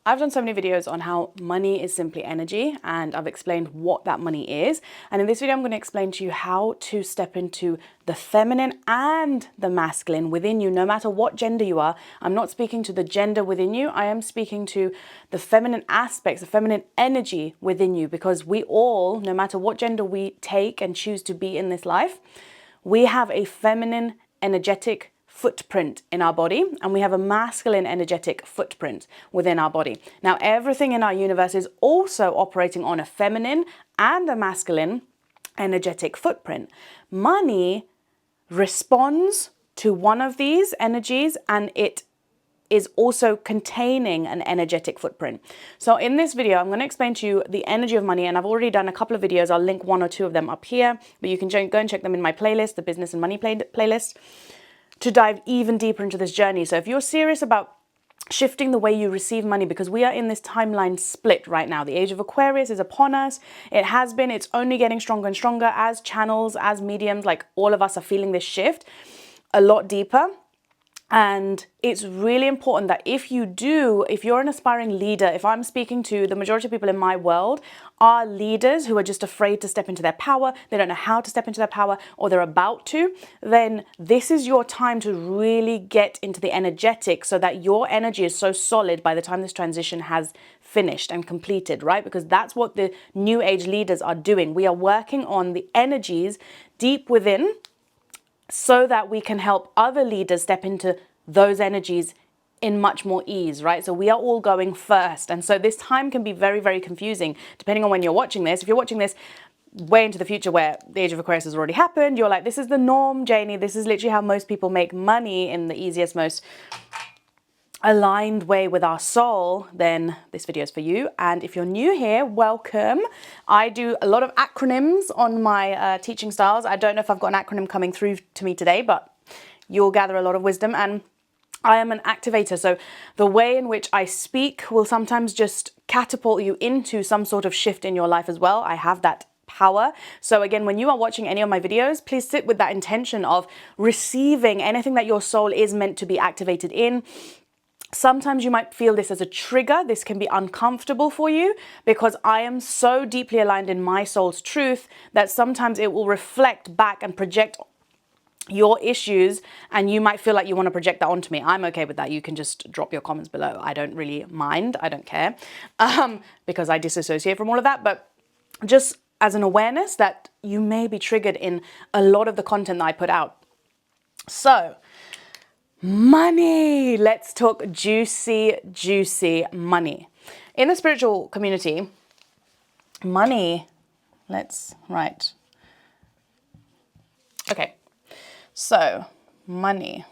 I've done so many videos on how money is simply energy, and I've explained what that money is. And in this video, I'm going to explain to you how to step into the feminine and the masculine within you, no matter what gender you are. I'm not speaking to the gender within you. I am speaking to the feminine aspects, the feminine energy within you, because we all, no matter what gender we take and choose to be in this life, we have a feminine energetic footprint in our body, and we have a masculine energetic footprint within our body. Now, everything in our universe is also operating on a feminine and a masculine energetic footprint. Money responds to one of these energies, and it is also containing an energetic footprint. So in this video, I'm going to explain to you the energy of money, and I've already done a couple of videos. I'll link one or two of them up here, but you can go and check them in my playlist, the Business and Money playlist, to dive even deeper into this journey. So if you're serious about shifting the way you receive money, because we are in this timeline split right now. The age of Aquarius is upon us. It has been, it's only getting stronger and stronger as channels, as mediums, like all of us are feeling this shift a lot deeper. And it's really important that if you're an aspiring leader, if I'm speaking to the majority of people in my world are leaders who are just afraid to step into their power, they don't know how to step into their power, or they're about to, then this is your time to really get into the energetic so that your energy is so solid by the time this transition has finished and completed, right? Because that's what the new age leaders are doing. We are working on the energies deep within, so that we can help other leaders step into those energies in much more ease, right? So we are all going first. And so this time can be very, very confusing depending on when you're watching this. If you're watching this way into the future where the age of Aquarius has already happened, you're like, this is the norm, Janie. This is literally how most people make money in the easiest, most aligned way with our soul, then this video is for you. And if you're new here, welcome. I do a lot of acronyms on my teaching styles. I don't know if I've got an acronym coming through to me today, but you'll gather a lot of wisdom. And I am an activator, so the way in which I speak will sometimes just catapult you into some sort of shift in your life as well. I have that power. So again, when you are watching any of my videos, please sit with that intention of receiving anything that your soul is meant to be activated in. Sometimes you might feel this as a trigger. This can be uncomfortable for you because I am so deeply aligned in my soul's truth that sometimes it will reflect back and project your issues, and you might feel like you want to project that onto me. I'm okay with that. You can just drop your comments below. I don't really mind. I don't care because I disassociate from all of that. But just as an awareness that you may be triggered in a lot of the content that I put out. So money. Let's talk juicy, juicy money. In the spiritual community, money, let's write. Okay, so money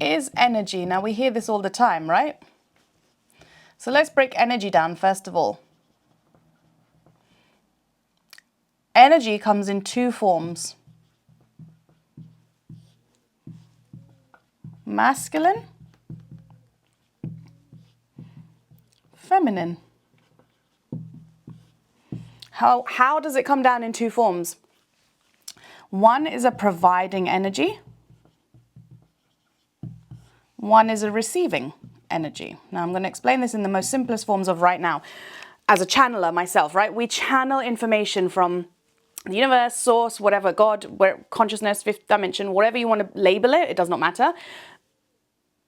is energy. Now we hear this all the time, right? So let's break energy down first of all. Energy comes in two forms. Masculine, feminine. How does it come down in two forms? One is a providing energy. One is a receiving energy. Now I'm going to explain this in the most simplest forms of right now. As a channeler myself, right? We channel information from the universe, source, whatever, God, where, consciousness, fifth dimension, whatever you want to label it, it does not matter.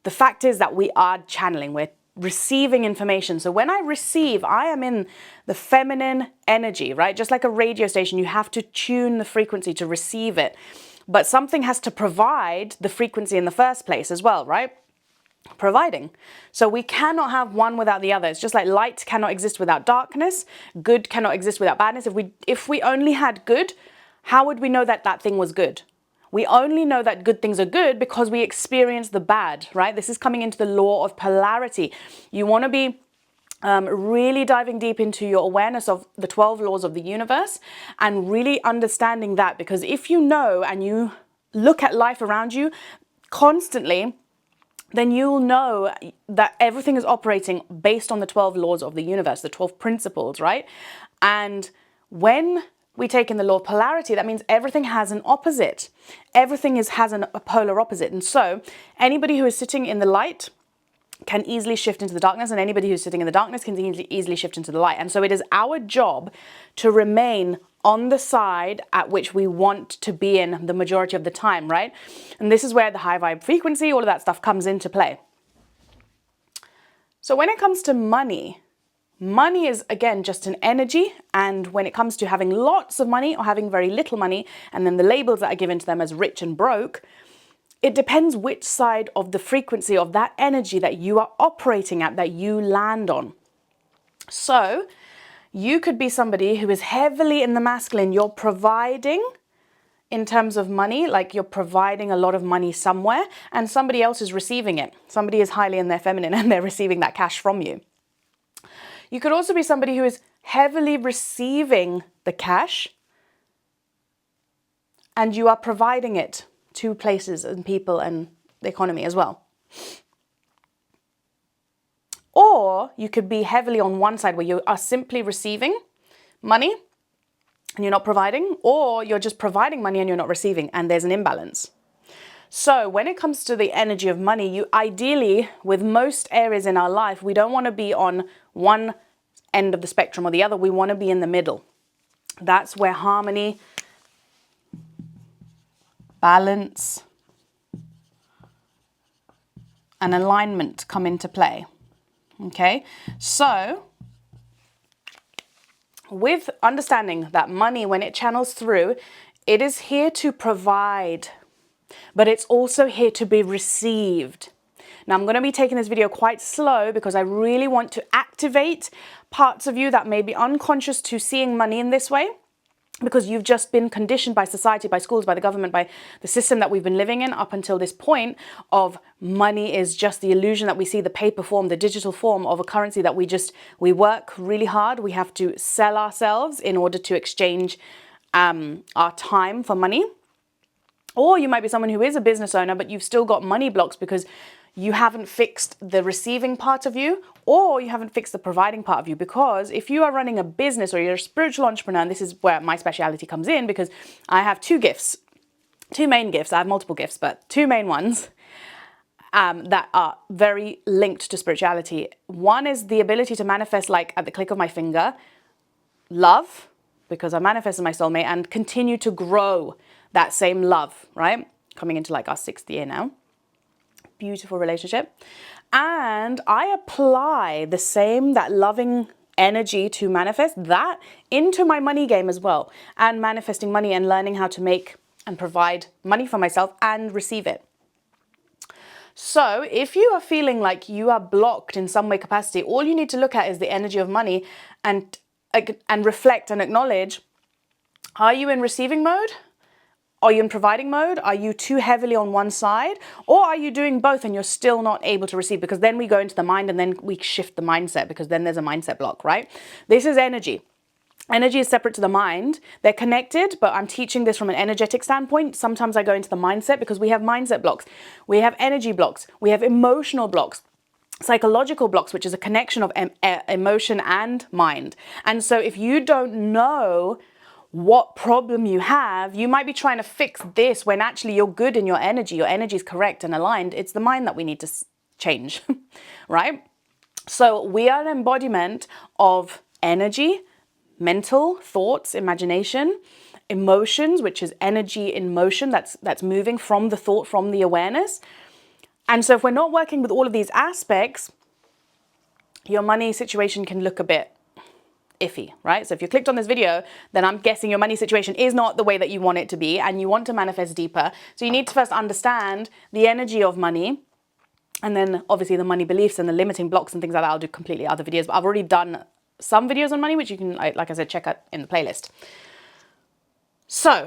The fact is that we are channeling, we're receiving information. So when I receive, I am in the feminine energy, right? Just like a radio station, you have to tune the frequency to receive it. But something has to provide the frequency in the first place as well, right? Providing. So we cannot have one without the other. It's just like light cannot exist without darkness. Good cannot exist without badness. If we only had good, how would we know that that thing was good? We only know that good things are good because we experience the bad, right? This is coming into the law of polarity. You want to be really diving deep into your awareness of the 12 laws of the universe and really understanding that, because if you know and you look at life around you constantly, then you'll know that everything is operating based on the 12 laws of the universe, the 12 principles, right? And when we take in the law of polarity, that means everything has an opposite. Everything has a polar opposite. And so anybody who is sitting in the light can easily shift into the darkness, and anybody who's sitting in the darkness can easily shift into the light. And so it is our job to remain on the side at which we want to be in the majority of the time, right? And this is where the high vibe frequency, all of that stuff comes into play. So when it comes to money, money is, again, just an energy. And when it comes to having lots of money or having very little money, and then the labels that are given to them as rich and broke, it depends which side of the frequency of that energy that you are operating at, that you land on. So you could be somebody who is heavily in the masculine. You're providing in terms of money, like you're providing a lot of money somewhere, and somebody else is receiving it. Somebody is highly in their feminine and they're receiving that cash from you. You could also be somebody who is heavily receiving the cash and you are providing it to places and people and the economy as well. Or you could be heavily on one side where you are simply receiving money and you're not providing, or you're just providing money and you're not receiving, and there's an imbalance. So when it comes to the energy of money, you ideally, with most areas in our life, we don't want to be on one end of the spectrum or the other. We want to be in the middle. That's where harmony, balance, and alignment come into play. Okay, so with understanding that money, when it channels through, it is here to provide, but it's also here to be received. Now, I'm going to be taking this video quite slow because I really want to activate parts of you that may be unconscious to seeing money in this way, because you've just been conditioned by society, by schools, by the government, by the system that we've been living in up until this point of money is just the illusion that we see, the paper form, the digital form of a currency that we work really hard. We have to sell ourselves in order to exchange our time for money. Or you might be someone who is a business owner, but you've still got money blocks because you haven't fixed the receiving part of you, or you haven't fixed the providing part of you. Because if you are running a business or you're a spiritual entrepreneur, and this is where my speciality comes in, because I have two main gifts. I have multiple gifts, but two main ones that are very linked to spirituality. One is the ability to manifest, like at the click of my finger, love, because I manifested my soulmate, and continue to grow that same love, right? Coming into like our 6th year now. Beautiful relationship. And I apply that loving energy to manifest that into my money game as well, and manifesting money and learning how to make and provide money for myself and receive it. So if you are feeling like you are blocked in some way capacity, all you need to look at is the energy of money and reflect and acknowledge, are you in receiving mode? Are you in providing mode? Are you too heavily on one side? Or are you doing both and you're still not able to receive? Because then we go into the mind and then we shift the mindset, because then there's a mindset block, right? This is energy. Energy is separate to the mind. They're connected, but I'm teaching this from an energetic standpoint. Sometimes I go into the mindset because we have mindset blocks. We have energy blocks. We have emotional blocks. Psychological blocks, which is a connection of emotion and mind. And so if you don't know what problem you have, you might be trying to fix this when actually you're good in your energy is correct and aligned. It's the mind that we need to change, right? So we are an embodiment of energy, mental, thoughts, imagination, emotions, which is energy in motion, that's moving from the thought, from the awareness. And so if we're not working with all of these aspects, your money situation can look a bit iffy, right? So if you clicked on this video, then I'm guessing your money situation is not the way that you want it to be, and you want to manifest deeper. So you need to first understand the energy of money, and then obviously the money beliefs and the limiting blocks and things like that. I'll do completely other videos, but I've already done some videos on money, which you can, like I said, check out in the playlist. So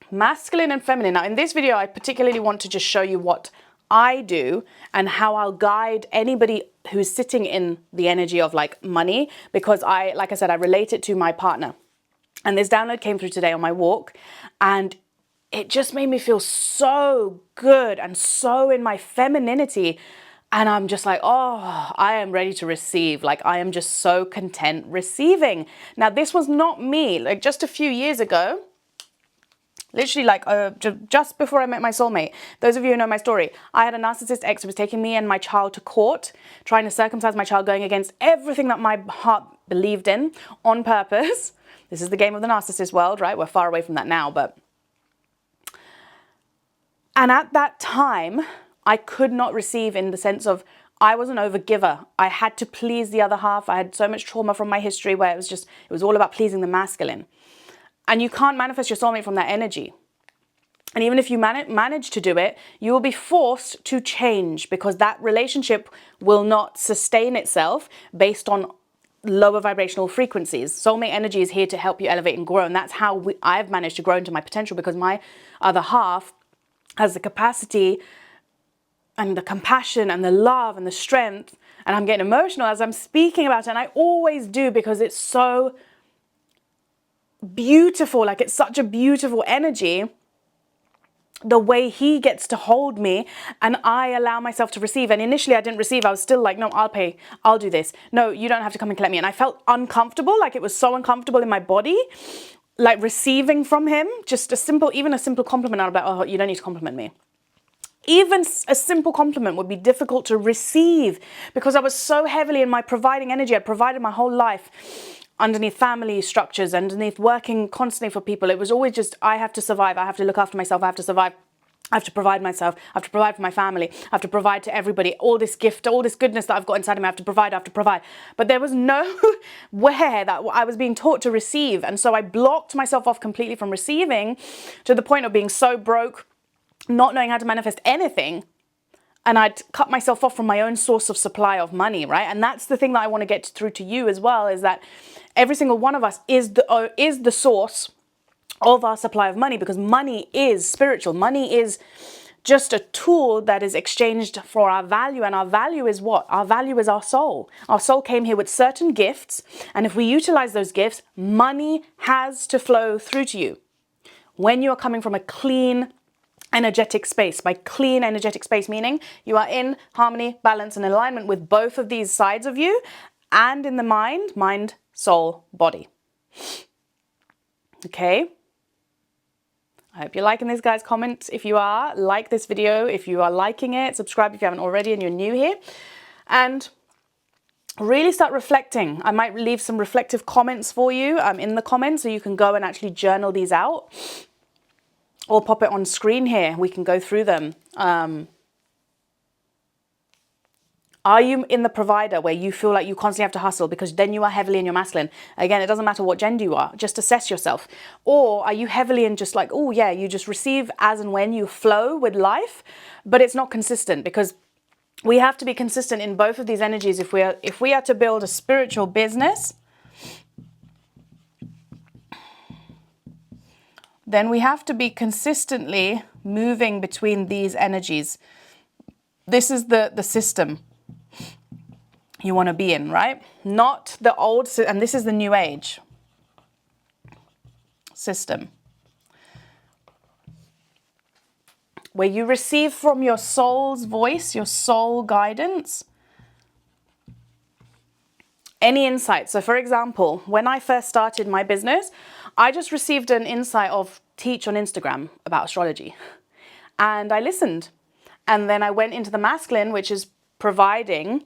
masculine and feminine. Now in this video, I particularly want to just show you what I do and how I'll guide anybody who's sitting in the energy of like money, because like I said, I relate it to my partner. And this download came through today on my walk, and it just made me feel so good and so in my femininity. And I'm just like, oh, I am ready to receive. Like, I am just so content receiving. Now, this was not me. Like, just a few years ago, literally like just before I met my soulmate, those of you who know my story, I had a narcissist ex who was taking me and my child to court, trying to circumcise my child, going against everything that my heart believed in on purpose. This is the game of the narcissist world, right? We're far away from that now, but... And at that time, I could not receive, in the sense of I was an overgiver. I had to please the other half. I had so much trauma from my history where it was all about pleasing the masculine. And you can't manifest your soulmate from that energy. And even if you manage to do it, you will be forced to change, because that relationship will not sustain itself based on lower vibrational frequencies. Soulmate energy is here to help you elevate and grow. And that's how I've managed to grow into my potential, because my other half has the capacity and the compassion and the love and the strength. And I'm getting emotional as I'm speaking about it. And I always do, because it's so beautiful. Like, it's such a beautiful energy, the way he gets to hold me and I allow myself to receive. And initially I didn't receive. I was still like, no, I'll pay. I'll do this. No, you don't have to come and collect me. And I felt uncomfortable. Like, it was so uncomfortable in my body, like receiving from him just even a simple compliment. I'm like, oh, you don't need to compliment me. Even a simple compliment would be difficult to receive, because I was so heavily in my providing energy. I'd provided my whole life underneath family structures, underneath working constantly for people. It was always just, I have to survive. I have to look after myself. I have to survive. I have to provide myself. I have to provide for my family. I have to provide to everybody. All this gift, all this goodness that I've got inside of me, I have to provide, I have to provide. But there was nowhere that I was being taught to receive. And so I blocked myself off completely from receiving, to the point of being so broke, not knowing how to manifest anything. And I'd cut myself off from my own source of supply of money, right? And that's the thing that I want to get through to you as well, is that every single one of us is the source of our supply of money, because money is spiritual. Money is just a tool that is exchanged for our value. And our value is what? Our value is our soul. Our soul came here with certain gifts. And if we utilize those gifts, money has to flow through to you. When you are coming from a clean energetic space. By clean energetic space, meaning you are in harmony, balance, and alignment with both of these sides of you, and in the mind, soul, body. Okay. I hope you're liking this, guys. Comment if you are. Like this video if you are liking it. Subscribe if you haven't already and you're new here. And really start reflecting. I might leave some reflective comments for you in the comments, so you can go and actually journal these out. Or pop it on screen here. We can go through them. Are you in the provider where you feel like you constantly have to hustle, because then you are heavily in your masculine? Again, it doesn't matter what gender you are. Just assess yourself. Or are you heavily in just like, oh yeah, you just receive as and when you flow with life, but it's not consistent? Because we have to be consistent in both of these energies if we are to build a spiritual business. Then we have to be consistently moving between these energies. This is the system you want to be in, right? Not the old, and this is the new age system, where you receive from your soul's voice, your soul guidance, any insight. So for example, when I first started my business, I just received an insight of teach on Instagram about astrology. And I listened. And then I went into the masculine, which is providing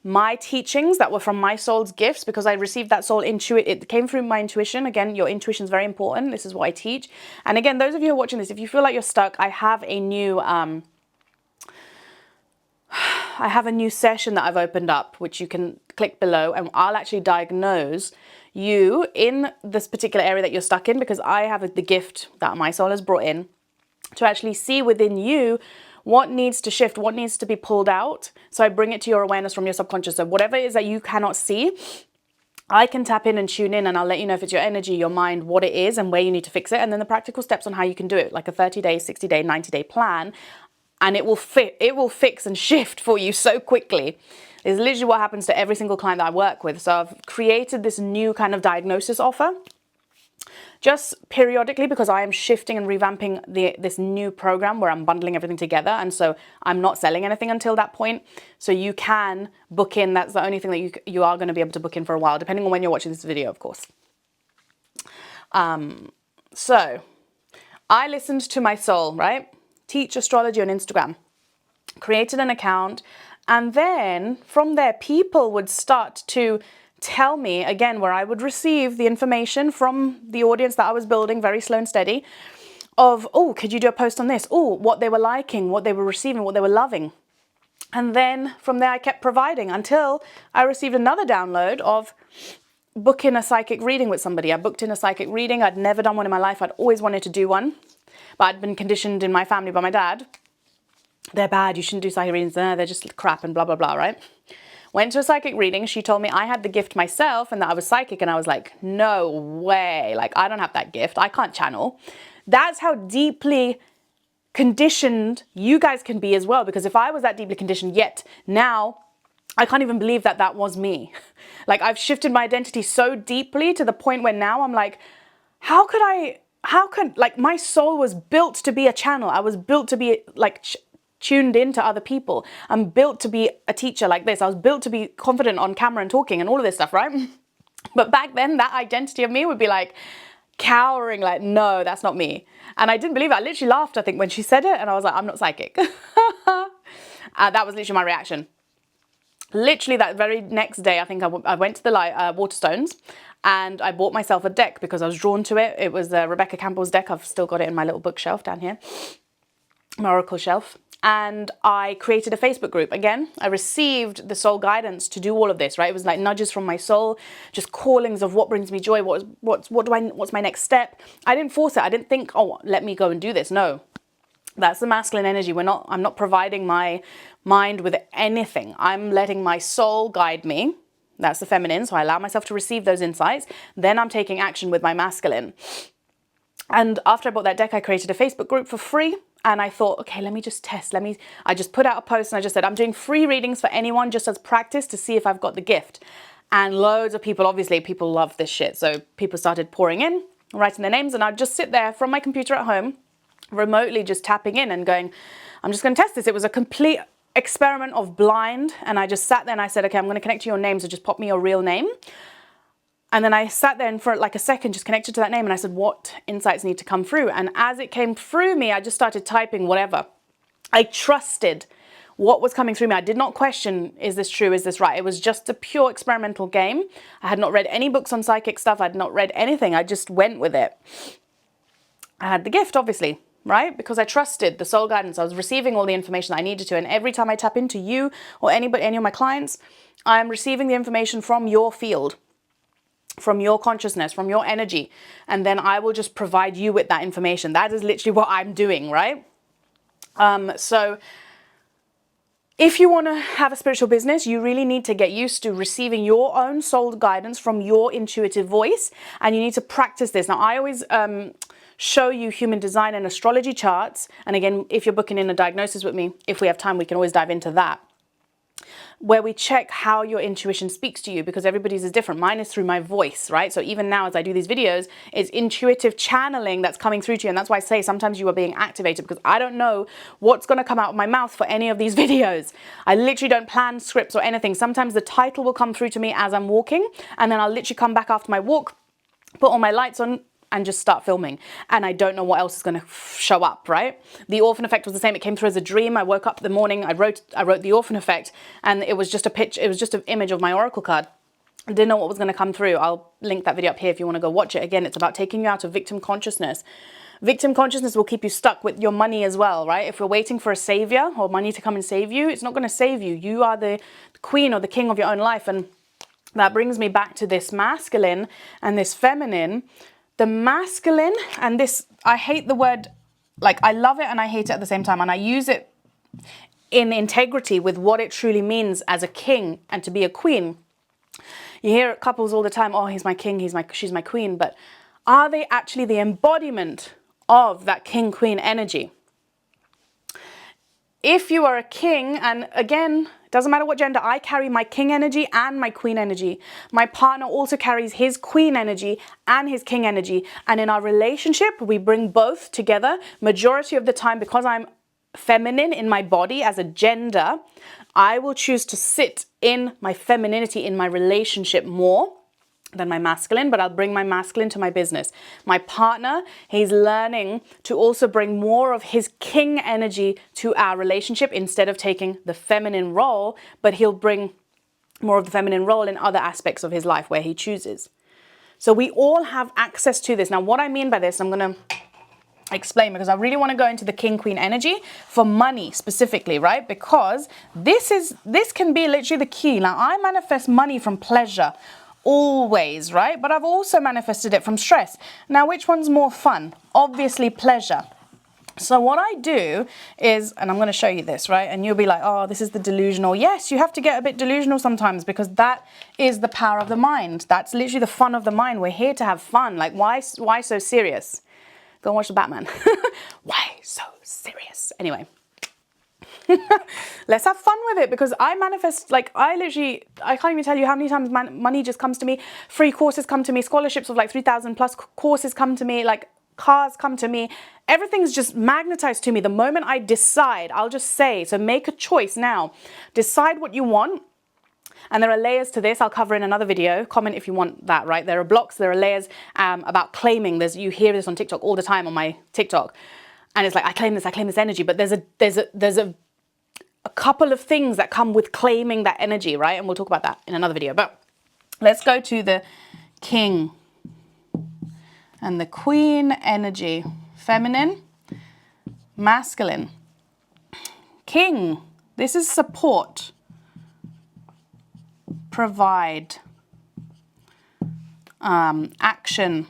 my teachings that were from my soul's gifts, because I received that soul it came through my intuition. Again, your intuition is very important. This is what I teach. And again, those of you who are watching this, if you feel like you're stuck, I have a new session that I've opened up, which you can click below, and I'll actually diagnose you in this particular area that you're stuck in, because I have the gift that my soul has brought in to actually see within you what needs to shift, what needs to be pulled out. So I bring it to your awareness from your subconscious. So whatever it is that you cannot see, I can tap in and tune in, and I'll let you know if it's your energy, your mind, what it is, and where you need to fix it. And then the practical steps on how you can do it, like a 30-day, 60-day, 90-day plan. And it will fix and shift for you so quickly. It's literally what happens to every single client that I work with. So I've created this new kind of diagnosis offer just periodically, because I am shifting and revamping this new program where I'm bundling everything together. And so I'm not selling anything until that point. So you can book in. That's the only thing that you are going to be able to book in for a while, depending on when you're watching this video, of course. So I listened to my soul, right? Teach astrology on Instagram, created an account. And then from there, people would start to tell me, again, where I would receive the information from the audience that I was building, very slow and steady, of, oh, could you do a post on this? Oh, what they were liking, what they were receiving, what they were loving. And then from there, I kept providing until I received another download of booking a psychic reading with somebody. I booked in a psychic reading. I'd never done one in my life. I'd always wanted to do one, but I'd been conditioned in my family by my dad. They're bad, you shouldn't do psychic readings, they're just crap and blah, blah, blah, right? Went to a psychic reading. She told me I had the gift myself and that I was psychic. And I was like, no way. Like, I don't have that gift. I can't channel. That's how deeply conditioned you guys can be as well. Because if I was that deeply conditioned, yet now I can't even believe that that was me. Like, I've shifted my identity so deeply to the point where now I'm like, how could, like, my soul was built to be a channel. I was built to be like tuned into other people. I'm built to be a teacher like this. I was built to be confident on camera and talking and all of this stuff, right? But back then, that identity of me would be like cowering, like, no, that's not me. And I didn't believe it. I literally laughed, I think, when she said it. And I was like, I'm not psychic. That was literally my reaction. Literally that very next day, I think I went to the Waterstones and I bought myself a deck because I was drawn to it. It was Rebecca Campbell's deck. I've still got it in my little bookshelf down here, my oracle shelf. And I created a Facebook group. Again, I received the soul guidance to do all of this, right? It was like nudges from my soul, just callings of what brings me joy, what's my next step. I didn't force it. I didn't think, oh, let me go and do this. No, that's the masculine energy. I'm not providing my mind with anything. I'm letting my soul guide me. That's the feminine. So I allow myself to receive those insights. Then I'm taking action with my masculine. And after I bought that deck, I created a Facebook group for free. And I thought, okay, let me just test. I just put out a post and I just said, I'm doing free readings for anyone just as practice to see if I've got the gift. And loads of people, obviously people love this shit. So people started pouring in, writing their names, and I'd just sit there from my computer at home, remotely just tapping in and going, I'm just going to test this. It was a complete experiment of blind. And I just sat there and I said, okay, I'm going to connect to your name. So just pop me your real name. And then I sat there and for like a second, just connected to that name. And I said, what insights need to come through? And as it came through me, I just started typing whatever. I trusted what was coming through me. I did not question, is this true? Is this right? It was just a pure experimental game. I had not read any books on psychic stuff. I had not read anything. I just went with it. I had the gift, obviously, right? Because I trusted the soul guidance. I was receiving all the information I needed to. And every time I tap into you or any of my clients, I'm receiving the information from your field, from your consciousness, from your energy. And then I will just provide you with that information. That is literally what I'm doing, right? So if you want to have a spiritual business, you really need to get used to receiving your own soul guidance from your intuitive voice. And you need to practice this. Now, I always show you human design and astrology charts. And again, if you're booking in a diagnosis with me, if we have time, we can always dive into that, where we check how your intuition speaks to you, because everybody's is different. Mine is through my voice, right? So even now as I do these videos, it's intuitive channeling that's coming through to you. And that's why I say sometimes you are being activated, because I don't know what's going to come out of my mouth for any of these videos. I literally don't plan scripts or anything. Sometimes the title will come through to me as I'm walking, and then I'll literally come back after my walk, put all my lights on, and just start filming. And I don't know what else is going to show up, right? The orphan effect was the same. It came through as a dream. I woke up in the morning, I wrote the orphan effect, and it was just a pitch. It was just an image of my oracle card. I didn't know what was going to come through. I'll link that video up here if you want to go watch it. Again, it's about taking you out of victim consciousness. Victim consciousness will keep you stuck with your money as well, right? If you're waiting for a savior or money to come and save you, it's not going to save you. You are the queen or the king of your own life. And that brings me back to this masculine and this feminine. The masculine, and this, I hate the word, like I love it and I hate it at the same time. And I use it in integrity with what it truly means as a king and to be a queen. You hear couples all the time, oh, he's my king, she's my queen. But are they actually the embodiment of that king-queen energy? If you are a king, and again, doesn't matter what gender, I carry my king energy and my queen energy. My partner also carries his queen energy and his king energy. And in our relationship, we bring both together. Majority of the time, because I'm feminine in my body as a gender, I will choose to sit in my femininity in my relationship more than my masculine, but I'll bring my masculine to my business. My partner, he's learning to also bring more of his king energy to our relationship instead of taking the feminine role, but he'll bring more of the feminine role in other aspects of his life where he chooses. So we all have access to this. Now, what I mean by this, I'm going to explain, because I really want to go into the king queen energy for money specifically, right? Because this can be literally the key. Now, I manifest money from pleasure always, right? But I've also manifested it from stress. Now, which one's more fun? Obviously pleasure. So what I do is, and I'm going to show you this, right? And you'll be like, oh, this is the delusional. Yes, you have to get a bit delusional sometimes, because that is the power of the mind. That's literally the fun of the mind. We're here to have fun. Like, why so serious? Go and watch the Batman. Why so serious? Anyway. Let's have fun with it, because I manifest, like, I can't even tell you how many times money just comes to me. Free courses come to me, scholarships of like 3,000 plus courses come to me, like cars come to me. Everything's just magnetized to me the moment I decide. I'll just say, so make a choice now. Decide what you want. And there are layers to this. I'll cover in another video. Comment if you want that, right? There are blocks, there are layers about claiming. You hear this on TikTok all the time, on my TikTok. And it's like, I claim this energy. But there's a couple of things that come with claiming that energy, right? And we'll talk about that in another video. But let's go to the king and the queen energy. Feminine, masculine. King, this is support, provide, action,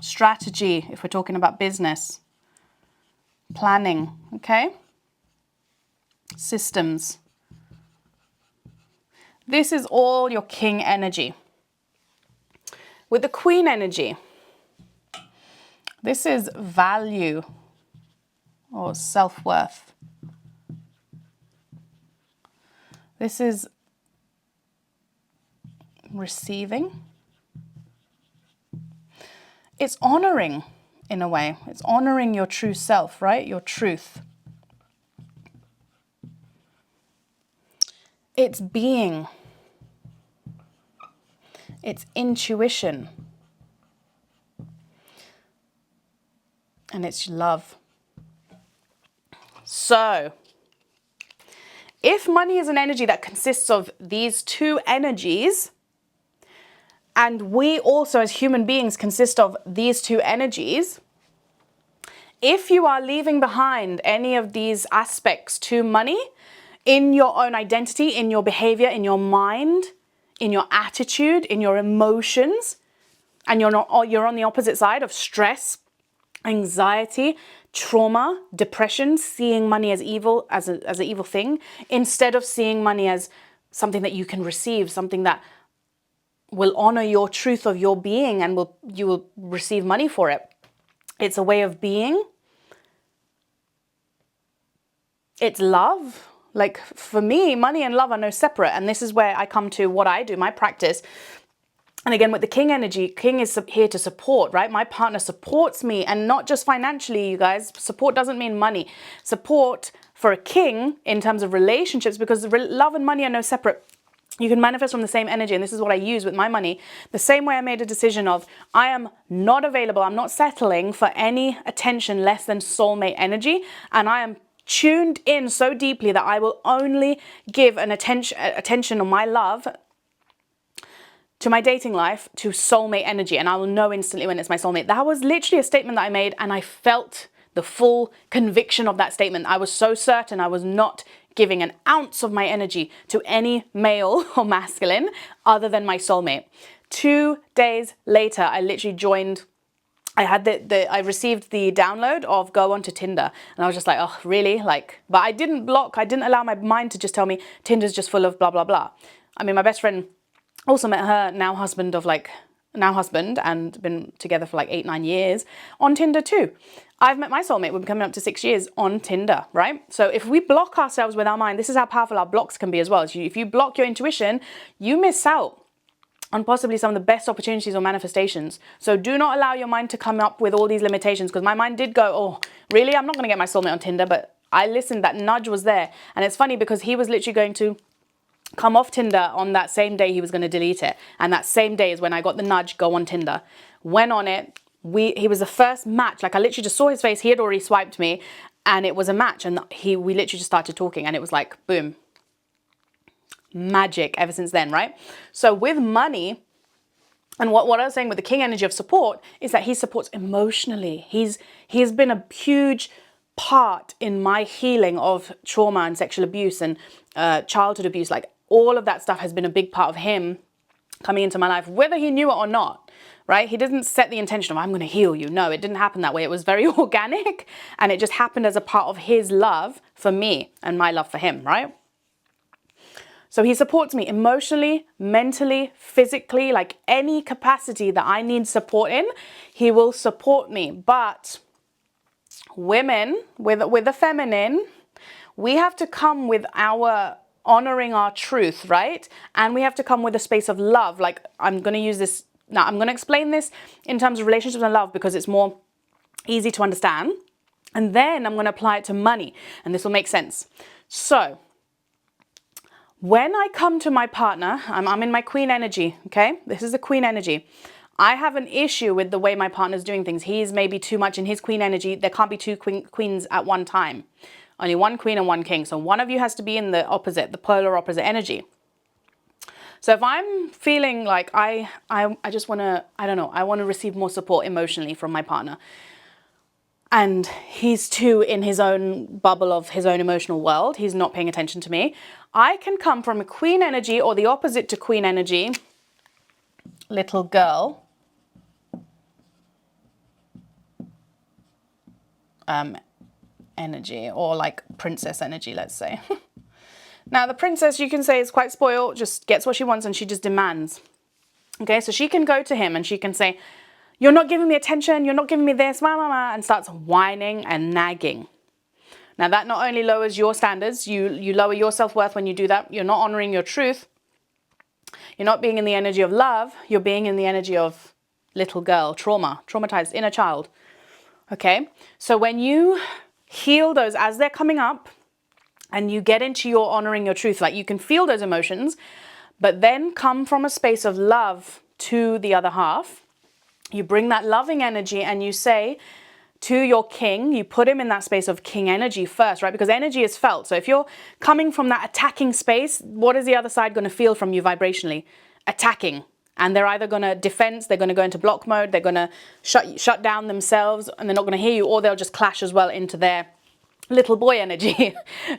strategy, if we're talking about business, planning, okay? Systems. This is all your king energy. With the queen energy, this is value or self-worth. This is receiving. It's honoring in a way. It's honoring your true self, right? Your truth. It's being. It's intuition. And it's love. So, if money is an energy that consists of these two energies, and we also as human beings consist of these two energies, if you are leaving behind any of these aspects to money in your own identity, in your behavior, in your mind, in your attitude, in your emotions, and you're on the opposite side of stress, anxiety, trauma, depression, seeing money as evil, as an evil thing, instead of seeing money as something that you can receive, something that will honor your truth of your being, and you will receive money for it. It's a way of being. It's love. Like, for me, money and love are no separate. And this is where I come to what I do, my practice. And again, with the king energy, king is here to support, right? My partner supports me, and not just financially, you guys. Support doesn't mean money. Support for a king in terms of relationships, because love and money are no separate. You can manifest from the same energy, and this is what I use with my money. The same way I made a decision of, I am not available, I'm not settling for any attention less than soulmate energy, and I am tuned in so deeply that I will only give an attention on my love to my dating life to soulmate energy, and I will know instantly when it's my soulmate. That was literally a statement that I made, and I felt the full conviction of that statement. I was so certain I was not giving an ounce of my energy to any male or masculine other than my soulmate. 2 days later, I literally joined. I received the download of go onto Tinder, and I was just like, oh, really? Like, but I didn't allow my mind to just tell me Tinder's just full of blah, blah, blah. I mean, my best friend also met her now husband and been together for like 8-9 years on Tinder too. I've met my soulmate, we've been coming up to 6 years on Tinder, right? So if we block ourselves with our mind, this is how powerful our blocks can be as well. If you block your intuition, you miss out on possibly some of the best opportunities or manifestations. So do not allow your mind to come up with all these limitations, because my mind did go, oh, really? I'm not going to get my soulmate on Tinder, but I listened, that nudge was there. And it's funny because he was literally going to come off Tinder on that same day he was going to delete it. And that same day is when I got the nudge, go on Tinder. Went on it. He was the first match. Like I literally just saw his face. He had already swiped me and it was a match. And we literally just started talking and it was like, boom. Magic ever since then, right? So with money, and what I was saying with the king energy of support is that he supports emotionally. He's been a huge part in my healing of trauma and sexual abuse and childhood abuse. Like all of that stuff has been a big part of him coming into my life, whether he knew it or not, right? He didn't set the intention of, I'm going to heal you. No, it didn't happen that way. It was very organic and it just happened as a part of his love for me and my love for him, right? So he supports me emotionally, mentally, physically, like any capacity that I need support in, he will support me. But women, with the feminine, we have to come with our honoring our truth, right? And we have to come with a space of love. Like I'm going to use this, now I'm going to explain this in terms of relationships and love because it's more easy to understand. And then I'm going to apply it to money and this will make sense. So when I come to my partner, I'm in my queen energy, okay? This is the queen energy. I have an issue with the way my partner's doing things. He's maybe too much in his queen energy. There can't be two queens at one time. Only one queen and one king. So one of you has to be in the opposite, the polar opposite energy. So if I'm feeling like I just want to, I don't know, I want to receive more support emotionally from my partner, and he's too in his own bubble of his own emotional world, he's not paying attention to me, I can come from a queen energy or the opposite to queen energy, little girl, energy, or like princess energy, let's say. Now the princess, you can say, is quite spoiled, just gets what she wants and she just demands. Okay, so she can go to him and she can say, you're not giving me attention, you're not giving me this, and starts whining and nagging. Now that not only lowers your standards, you lower your self-worth when you do that. You're not honoring your truth. You're not being in the energy of love. You're being in the energy of little girl, trauma, traumatized inner child. Okay, so when you heal those as they're coming up and you get into your honoring your truth, like you can feel those emotions, but then come from a space of love to the other half. You bring that loving energy and you say to your king, you put him in that space of king energy first, right? Because energy is felt. So if you're coming from that attacking space, what is the other side going to feel from you vibrationally? Attacking. And they're either going to defense, they're going to go into block mode, they're going to shut down themselves and they're not going to hear you, or they'll just clash as well into their little boy energy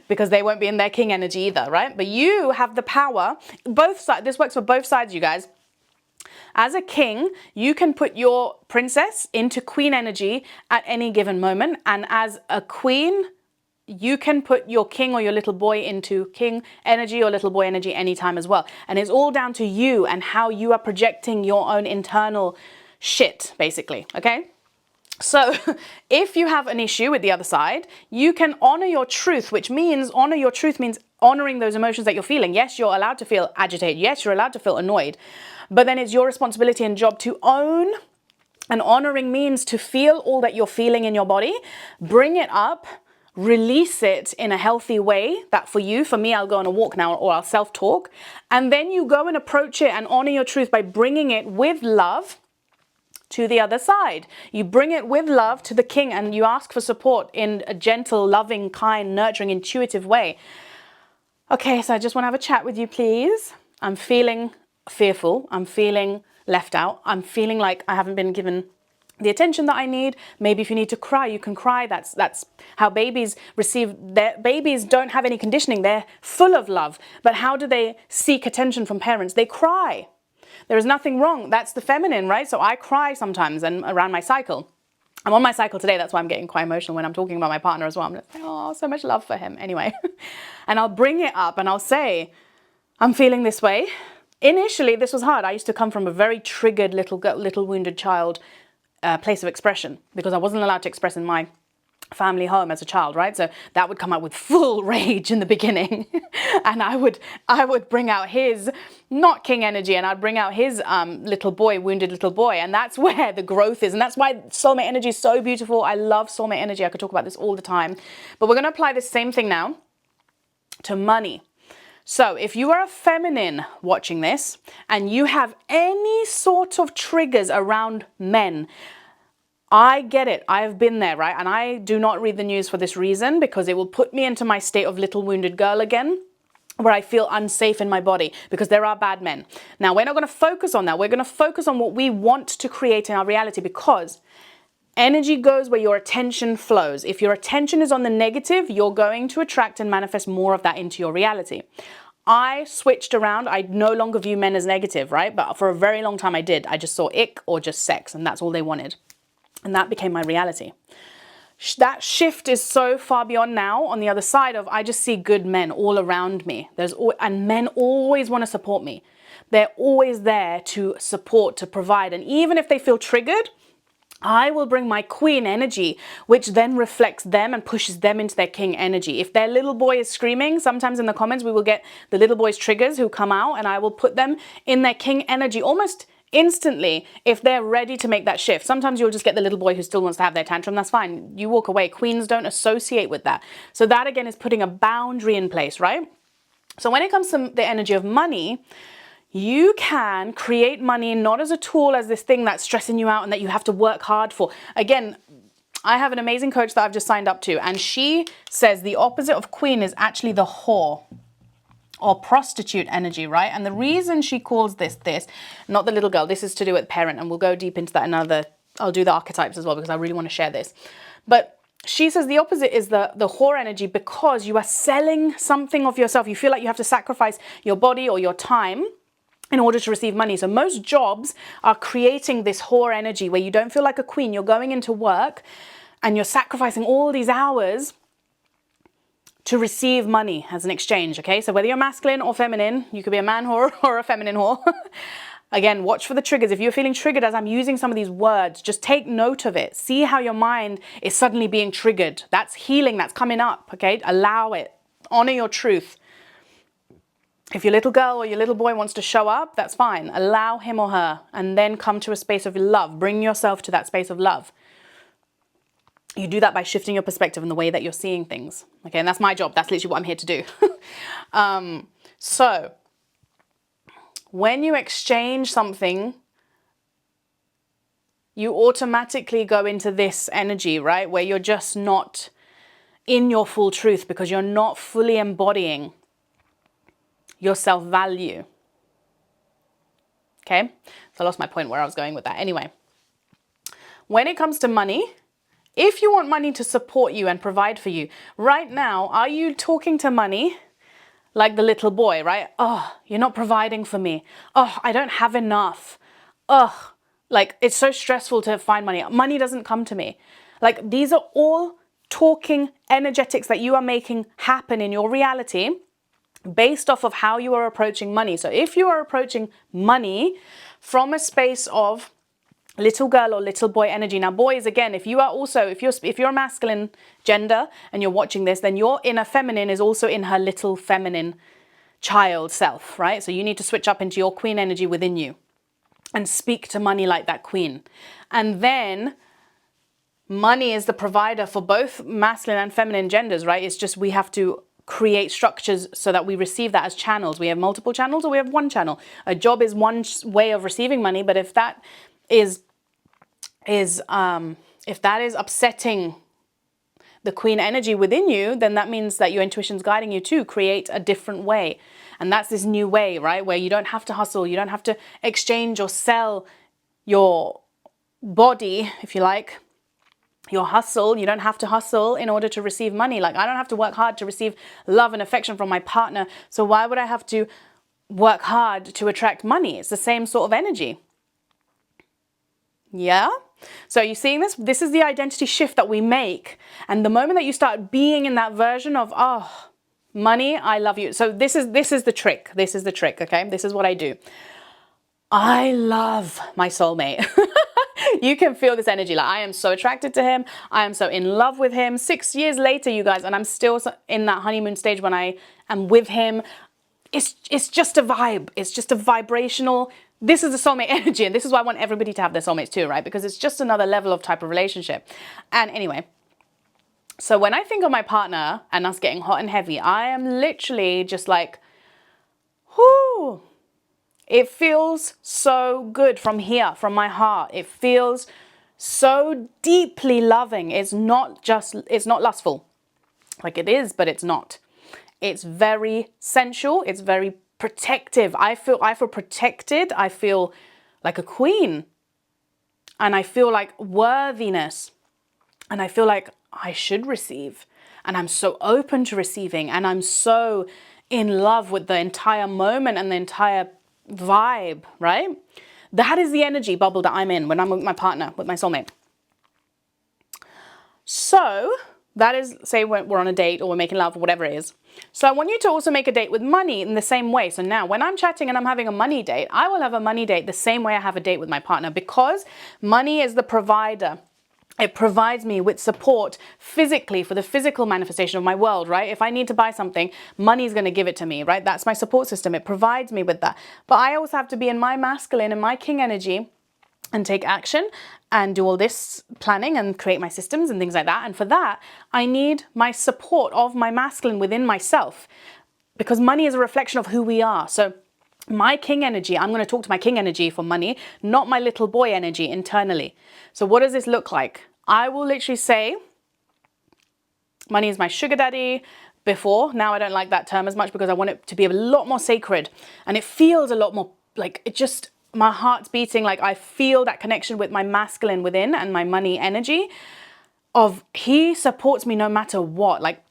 because they won't be in their king energy either, right? But you have the power, both sides, this works for both sides, you guys. As a king, you can put your princess into queen energy at any given moment. And as a queen, you can put your king or your little boy into king energy or little boy energy anytime as well. And it's all down to you and how you are projecting your own internal shit, basically, okay? So if you have an issue with the other side, you can honor your truth, which means honor your truth means honoring those emotions that you're feeling. Yes, you're allowed to feel agitated. Yes, you're allowed to feel annoyed. But then it's your responsibility and job to own, and honoring means to feel all that you're feeling in your body, bring it up, release it in a healthy way. That for you, for me, I'll go on a walk now or I'll self-talk. And then you go and approach it and honor your truth by bringing it with love to the other side. You bring it with love to the king and you ask for support in a gentle, loving, kind, nurturing, intuitive way. Okay, so I just want to have a chat with you, please. I'm feeling fearful. I'm feeling left out. I'm feeling like I haven't been given the attention that I need. Maybe if you need to cry, you can cry. That's how babies receive their babies don't have any conditioning. They're full of love. But how do they seek attention from parents? They cry. There is nothing wrong. That's the feminine, right? So I cry sometimes and around my cycle. I'm on my cycle today. That's why I'm getting quite emotional when I'm talking about my partner as well. I'm just like, oh, so much love for him. Anyway, and I'll bring it up and I'll say, I'm feeling this way. Initially, this was hard. I used to come from a very triggered little wounded child place of expression, because I wasn't allowed to express in my family home as a child, right? So that would come out with full rage in the beginning. And I would bring out his not king energy, and I'd bring out his little boy, wounded little boy. And that's where the growth is. And that's why soulmate energy is so beautiful. I love soulmate energy. I could talk about this all the time. But we're going to apply this same thing now to money. So if you are a feminine watching this and you have any sort of triggers around men, I get it. I've been there, right? And I do not read the news for this reason, because it will put me into my state of little wounded girl again, where I feel unsafe in my body, because there are bad men. Now, we're not going to focus on that. We're going to focus on what we want to create in our reality, because energy goes where your attention flows. If your attention is on the negative, you're going to attract and manifest more of that into your reality. I switched around. I no longer view men as negative, right? But for a very long time I did. I just saw ick or just sex, and that's all they wanted. And that became my reality. That shift is so far beyond now. On the other side of, I just see good men all around me. And men always want to support me. They're always there to support, to provide. And even if they feel triggered, I will bring my queen energy, which then reflects them and pushes them into their king energy. If their little boy is screaming, sometimes in the comments we will get the little boy's triggers who come out, and I will put them in their king energy almost instantly if they're ready to make that shift. Sometimes you'll just get the little boy who still wants to have their tantrum. That's fine. You walk away. Queens don't associate with that. So that again is putting a boundary in place, right? So when it comes to the energy of money, you can create money not as a tool, as this thing that's stressing you out and that you have to work hard for. Again, I have an amazing coach that I've just signed up to, and she says the opposite of queen is actually the whore or prostitute energy, right? And the reason she calls this, not the little girl, this is to do with parent, and we'll go deep into that another, I'll do the archetypes as well, because I really want to share this. But she says the opposite is the whore energy, because you are selling something of yourself. You feel like you have to sacrifice your body or your time in order to receive money. So most jobs are creating this whore energy where you don't feel like a queen. You're going into work and you're sacrificing all these hours to receive money as an exchange, okay? So whether you're masculine or feminine, you could be a man whore or a feminine whore. Again, watch for the triggers. If you're feeling triggered as I'm using some of these words, just take note of it. See how your mind is suddenly being triggered. That's healing, that's coming up, okay? Allow it. Honor your truth. If your little girl or your little boy wants to show up, that's fine. Allow him or her, and then come to a space of love. Bring yourself to that space of love. You do that by shifting your perspective and the way that you're seeing things. Okay, and that's my job. That's literally what I'm here to do. So when you exchange something, you automatically go into this energy, right? Where you're just not in your full truth, because you're not fully embodying your self-value. Okay, so I lost my point where I was going with that. Anyway, when it comes to money, if you want money to support you and provide for you, right now, are you talking to money like the little boy, right? Oh, you're not providing for me. Oh, I don't have enough. Oh, like it's so stressful to find money. Money doesn't come to me. Like these are all talking energetics that you are making happen in your reality based off of how you are approaching money. So if you are approaching money from a space of little girl or little boy energy. Now, boys, again, if you're a masculine gender and you're watching this, then your inner feminine is also in her little feminine child self, right? So you need to switch up into your queen energy within you and speak to money like that queen. And then money is the provider for both masculine and feminine genders, right? It's just we have to create structures so that we receive that as channels. We have multiple channels or we have one channel. A job is one way of receiving money, but if that is upsetting the queen energy within you, then that means that your intuition's guiding you to create a different way. And that's this new way, right? Where you don't have to hustle, you don't have to exchange or sell your body, if you like, your hustle. You don't have to hustle in order to receive money. Like I don't have to work hard to receive love and affection from my partner. So why would I have to work hard to attract money? It's the same sort of energy. Yeah? So you're seeing this? This is the identity shift that we make. And the moment that you start being in that version of, oh, money, I love you. So this is the trick. This is the trick, okay? This is what I do. I love my soulmate. You can feel this energy. Like, I am so attracted to him. I am so in love with him. 6 years later, you guys, and I'm still in that honeymoon stage when I am with him. It's just a vibe. It's just a vibrational. This is the soulmate energy. And this is why I want everybody to have their soulmates too, right? Because it's just another level of type of relationship. And anyway, so when I think of my partner and us getting hot and heavy, I am literally just like, whoo. It feels so good from here, from my heart. It feels so deeply loving. It's not lustful. Like it is, but it's not. It's very sensual. It's very protective. I feel protected. I feel like a queen. And I feel like worthiness. And I feel like I should receive. And I'm so open to receiving. And I'm so in love with the entire moment and the entire vibe, right? That is the energy bubble that I'm in when I'm with my partner, with my soulmate. So that is, say we're on a date or we're making love or whatever it is. So I want you to also make a date with money in the same way. So now when I'm chatting and I'm having a money date, I will have a money date the same way I have a date with my partner, because money is the provider. It provides me with support physically for the physical manifestation of my world, right? If I need to buy something, money is going to give it to me, right? That's my support system. It provides me with that. But I also have to be in my masculine and my king energy and take action and do all this planning and create my systems and things like that. And for that, I need my support of my masculine within myself, because money is a reflection of who we are. So my king energy, I'm going to talk to my king energy for money, not my little boy energy internally. So what does this look like? I will literally say, money is my sugar daddy. Before, now I don't like that term as much because I want it to be a lot more sacred. And it feels a lot more like it just, my heart's beating. Like I feel that connection with my masculine within and my money energy of he supports me no matter what. Like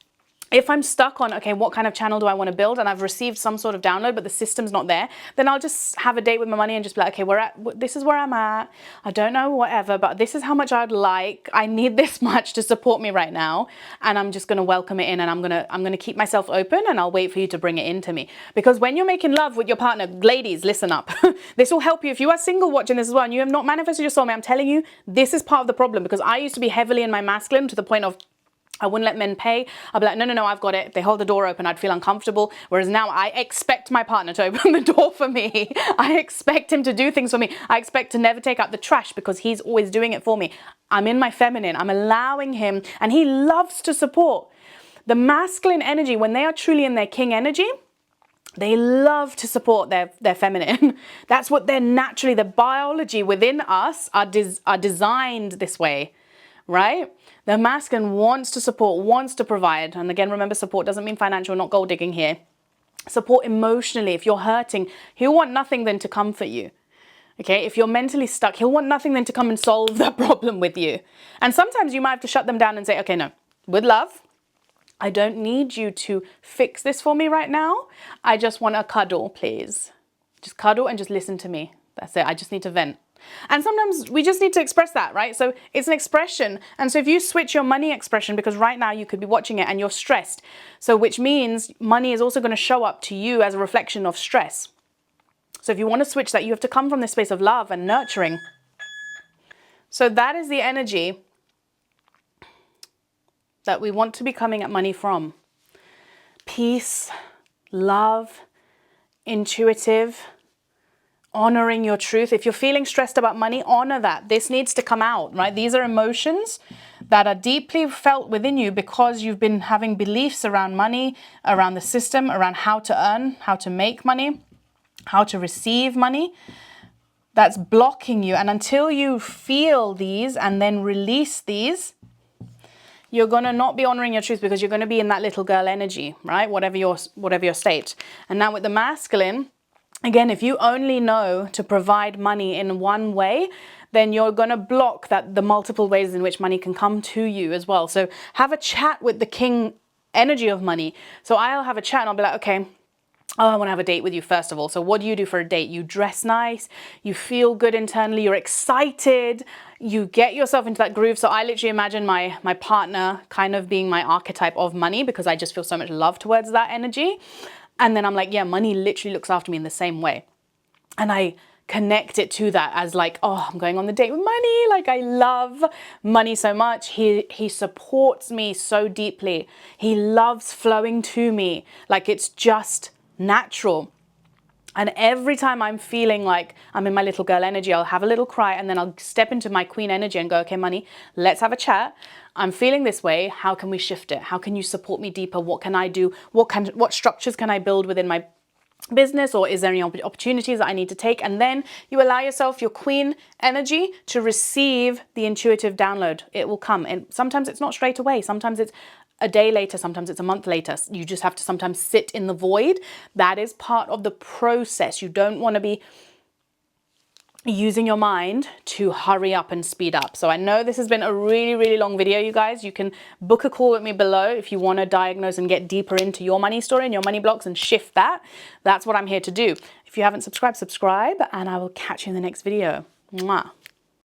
if I'm stuck on, okay, what kind of channel do I want to build? And I've received some sort of download, but the system's not there, then I'll just have a date with my money and just be like, okay, this is where I'm at. I don't know, whatever, but this is how much I'd like. I need this much to support me right now. And I'm just going to welcome it in, and I'm going to keep myself open, and I'll wait for you to bring it into me. Because when you're making love with your partner, ladies, listen up. This will help you. If you are single watching this as well and you have not manifested your soulmate, I'm telling you, this is part of the problem, because I used to be heavily in my masculine to the point of I wouldn't let men pay. I'd be like, no, I've got it. If they hold the door open, I'd feel uncomfortable. Whereas now I expect my partner to open the door for me. I expect him to do things for me. I expect to never take out the trash because he's always doing it for me. I'm in my feminine. I'm allowing him, and he loves to support. The masculine energy, when they are truly in their king energy, they love to support their feminine. That's what they're naturally, the biology within us are designed this way, right? The masculine wants to support, wants to provide. And again, remember, support doesn't mean financial, not gold digging here. Support emotionally. If you're hurting, he'll want nothing than to comfort you. Okay, if you're mentally stuck, he'll want nothing than to come and solve that problem with you. And sometimes you might have to shut them down and say, okay, no, with love, I don't need you to fix this for me right now. I just want a cuddle, please. Just cuddle and just listen to me. That's it. I just need to vent. And sometimes we just need to express that, right? So it's an expression. And so if you switch your money expression, because right now you could be watching it and you're stressed. So which means money is also going to show up to you as a reflection of stress. So if you want to switch that, you have to come from this space of love and nurturing. So that is the energy that we want to be coming at money from. Peace, love, intuitive, honoring your truth. If you're feeling stressed about money, honor that. This needs to come out, right? These are emotions that are deeply felt within you because you've been having beliefs around money, around the system, around how to earn, how to make money, how to receive money. That's blocking you. And until you feel these and then release these, you're going to not be honoring your truth, because you're going to be in that little girl energy, right? Whatever your state. And now with the masculine, again, if you only know to provide money in one way, then you're going to block the multiple ways in which money can come to you as well. So have a chat with the king energy of money. So I'll have a chat and I'll be like, okay, I want to have a date with you first of all. So what do you do for a date? You dress nice, you feel good internally, you're excited, you get yourself into that groove. So I literally imagine my partner kind of being my archetype of money, because I just feel so much love towards that energy. And then I'm like, yeah, money literally looks after me in the same way. And I connect it to that as like, oh, I'm going on the date with money. Like, I love money so much. He supports me so deeply. He loves flowing to me. Like, it's just natural. And every time I'm feeling like I'm in my little girl energy, I'll have a little cry and then I'll step into my queen energy and go, okay, money, let's have a chat. I'm feeling this way. How can we shift it? How can you support me deeper? What can I do? What structures can I build within my business, or is there any opportunities that I need to take? And then you allow yourself, your queen energy, to receive the intuitive download. It will come. And sometimes it's not straight away. Sometimes it's a day later, sometimes it's a month later. You just have to sometimes sit in the void. That is part of the process. You don't want to be using your mind to hurry up and speed up. So I know this has been a really, really long video, you guys. You can book a call with me below if you want to diagnose and get deeper into your money story and your money blocks and shift that. That's what I'm here to do. If you haven't subscribed, subscribe, and I will catch you in the next video. Mwah.